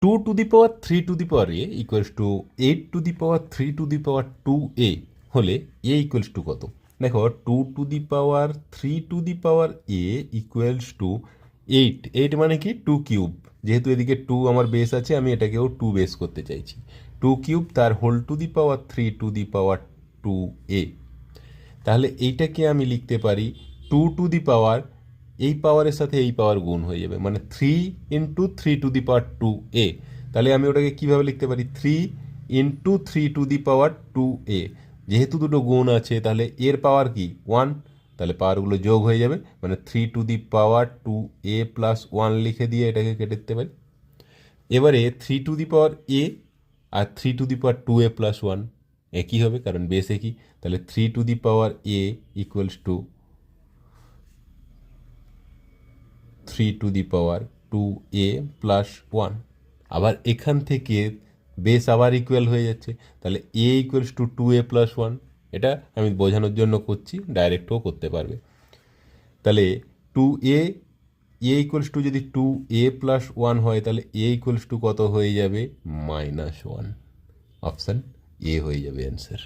2^3 equals to 8^3 হলে এ equals to কত? দেখো 2^3 ইকুয়ালস টু 8 মানে কি 2 কিউব, যেহেতু এদিকে 2 আমার বেস আছে আমি এটাকেও 2 বেস করতে চাইছি, 2 কিউব তার হোল টু দি পাওয়ার 3 তাহলে এইটাকে আমি লিখতে পারি 2 এই পাওয়ারের সাথে এই পাওয়ার গুণ হয়ে যাবে, মানে 3 × 3 টু দি পাওয়ার 2 তাহলে আমি ওটাকে কীভাবে লিখতে পারি 3 × 3 টু দি পাওয়ার 2 যেহেতু দুটো গুণ আছে তাহলে এর পাওয়ার কি 1, তাহলে পাওয়ারগুলো যোগ হয়ে যাবে, মানে 3 × 2 + 1 লিখে দিয়ে এটাকে কেটে দিতে পারি। এবারে 3 আর 3 + 2 + 1 একই হবে কারণ বেস একই, তাহলে 3 ইকুয়ালস টু 3 + 1। আবার এখান থেকে বেস আবার ইকুয়াল হয়ে যাচ্ছে, তাহলে ইকুয়ালস টু 2 + 1। এটা আমি বোঝানোর জন্য করছি, ডাইরেক্টও করতে পারবে। তাহলে 2 ইকুয়ালস টু যদি 2 + 1 হয় তাহলে ইকুয়ালস টু কত হয়ে যাবে -1। অপশান এ হয়ে যাবে অ্যান্সার।